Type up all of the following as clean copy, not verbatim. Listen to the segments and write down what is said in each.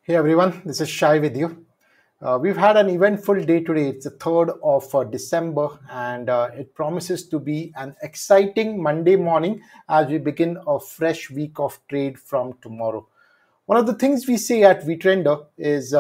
Hey everyone, this is Shai with you. We've had an eventful day today. It's the 3rd of December, and it promises to be an exciting Monday morning as we begin a fresh week of trade from tomorrow. One of the things we say at Vtrender is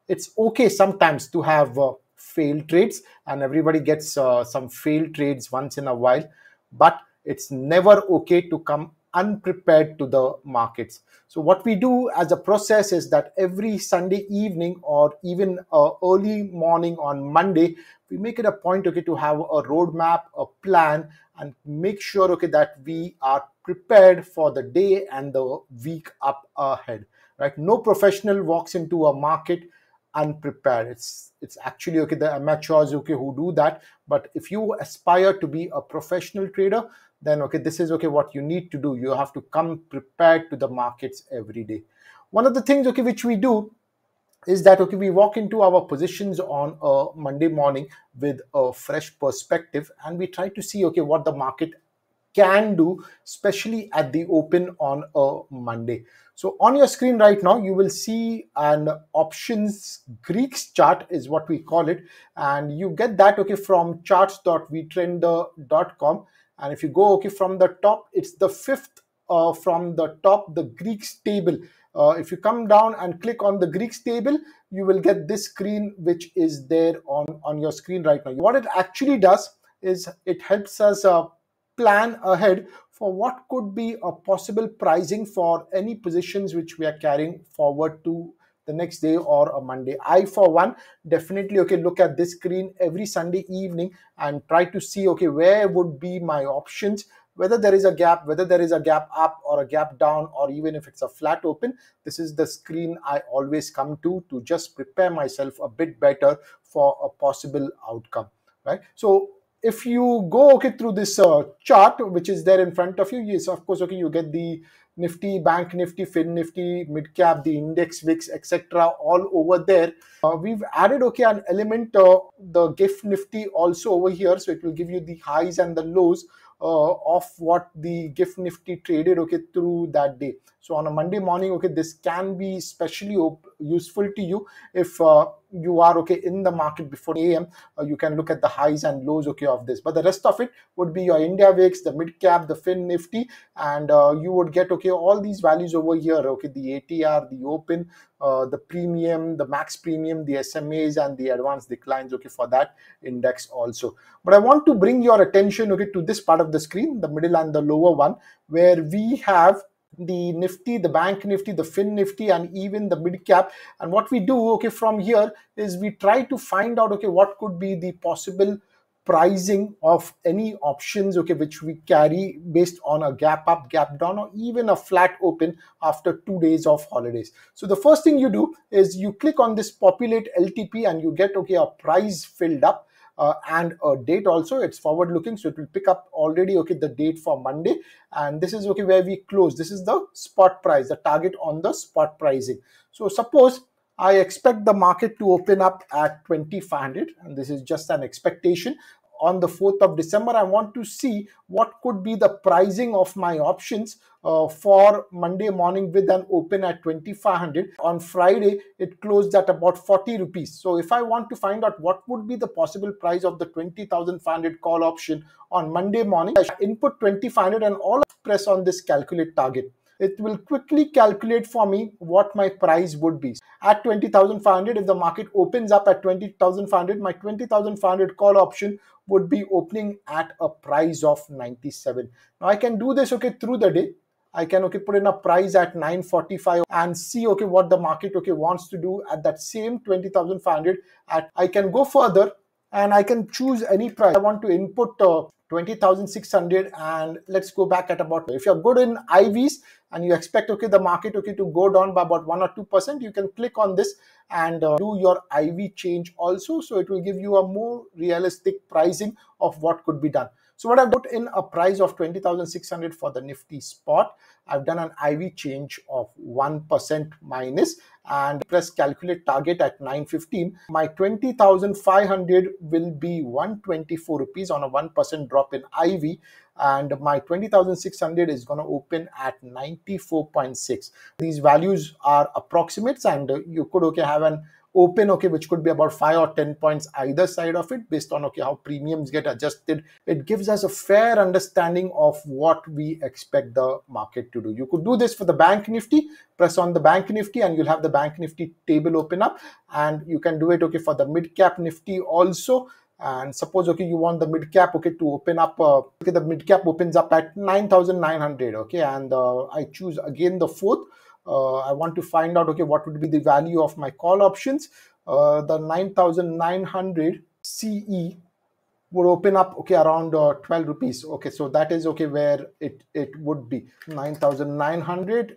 it's okay sometimes to have failed trades, and everybody gets some failed trades once in a while, but it's never okay to come unprepared to the markets. So what we do as a process is that every Sunday evening or even early morning on Monday, we make it a point, okay, to have a roadmap, a plan, and make sure, okay, that we are prepared for the day and the week up ahead. Right? No professional walks into a market unprepared. It's actually, okay, the amateurs, okay, who do that. But if you aspire to be a professional trader, then okay, this is, okay, what you need to do. You have to come prepared to the markets every day. One of the things, okay, which we do is that, okay, we walk into our positions on a Monday morning with a fresh perspective, and we try to see, okay, what the market can do, especially at the open on a Monday. So on your screen right now, you will see an options Greeks chart is what we call it. And you get that, okay, from charts.vtrender.com. And if you go, okay, from the top, it's the fifth from the top, the Greeks table. If you come down and click on the Greeks table, you will get this screen, which is there on your screen right now. What it actually does is it helps us plan ahead for what could be a possible pricing for any positions which we are carrying forward to the next day or a Monday. I, for one, definitely, okay, look at this screen every Sunday evening and try to see, okay, where would be my options, whether there is a gap, whether there is a gap up or a gap down, or even if it's a flat open. This is the screen I always come to just prepare myself a bit better for a possible outcome, right? So if you go, okay, through this chart which is there in front of you, yes, of course, okay, you get the Nifty, BankNifty, FinNifty, Midcap, the index, VIX, etc., all over there. We've added, okay, an element, the GIF Nifty also over here, so it will give you the highs and the lows of what the GIF Nifty traded, okay, through that day. So on a Monday morning, okay, this can be especially useful to you if you are, okay, in the market before AM. You can look at the highs and lows, okay, of this. But the rest of it would be your India VIX, the Midcap, the FinNifty, and you would get, okay, all these values over here, okay, the ATR, the open, the premium, the max premium, the SMAs, and the advanced declines, okay, for that index also. But I want to bring your attention, okay, to this part of the screen, the middle and the lower one, where we have the Nifty, the BankNifty, the FinNifty, and even the Midcap. And what we do, okay, from here is we try to find out, okay, what could be the possible pricing of any options, okay, which we carry based on a gap up, gap down, or even a flat open after 2 days of holidays. So the first thing you do is you click on this populate LTP and you get, okay, a price filled up. And a date also. It's forward looking, so it will pick up already, okay, the date for Monday. And this is, okay, where we close. This is the spot price, the target on the spot pricing. So suppose I expect the market to open up at 2500, and this is just an expectation. On the 4th of December, I want to see what could be the pricing of my options for Monday morning with an open at 2500. On Friday, it closed at about 40 rupees. So if I want to find out what would be the possible price of the 20,500 call option on Monday morning, I input 2500 and all press on this calculate target. It will quickly calculate for me what my price would be. At 20,500, if the market opens up at 20,500, my 20,500 call option would be opening at a price of 97. Now I can do this, okay, through the day. I can, okay, put in a price at 945 and see, okay, what the market, okay, wants to do at that same 20,500. I can go further and I can choose any price. I want to input 20,600, and let's go back at about, if you're good in IVs and you expect, okay, the market, okay, to go down by about 1 or 2%, you can click on this and do your IV change also. So it will give you a more realistic pricing of what could be done. So what I've put in a price of 20,600 for the Nifty spot. I've done an IV change of 1% minus and press calculate target at 915. My 20,500 will be 124 rupees on a 1% drop in IV. and my 20,600 is going to open at 94.6. These values are approximates, and you could have an open which could be about 5 or 10 points either side of it, based on how premiums get adjusted. It gives us a fair understanding of what we expect the market to do. You could do this for the bank nifty. Press on the bank nifty and you'll have the bank nifty table open up, and you can do it for the mid cap nifty also. And suppose you want the mid cap to open up, the mid cap opens up at 9,900, and I choose again the fourth. I want to find out what would be the value of my call options. The 9,900 CE would open up around 12 rupees. So that is where it would be 9,900.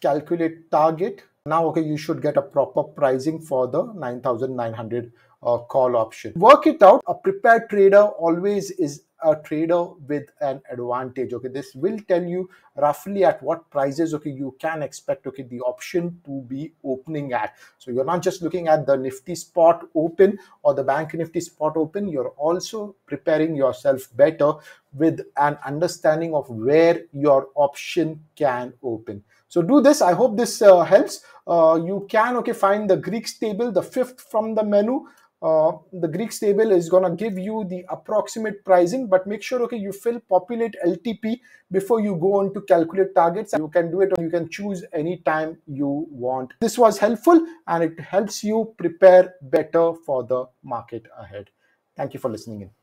Calculate target. Now you should get a proper pricing for the 9,900 call option. Work it out. A prepared trader always is a trader with an advantage. This will tell you roughly at what prices you can expect the option to be opening at. So you're not just looking at the Nifty spot open or the bank Nifty spot open, you're also preparing yourself better with an understanding of where your option can open. So do this. I hope this helps. You can find the Greeks table, the fifth from the menu. The Greeks table is going to give you the approximate pricing, but make sure you populate LTP before you go on to calculate targets. You can do it, or you can choose any time you want. This was helpful, and it helps you prepare better for the market ahead. Thank you for listening in.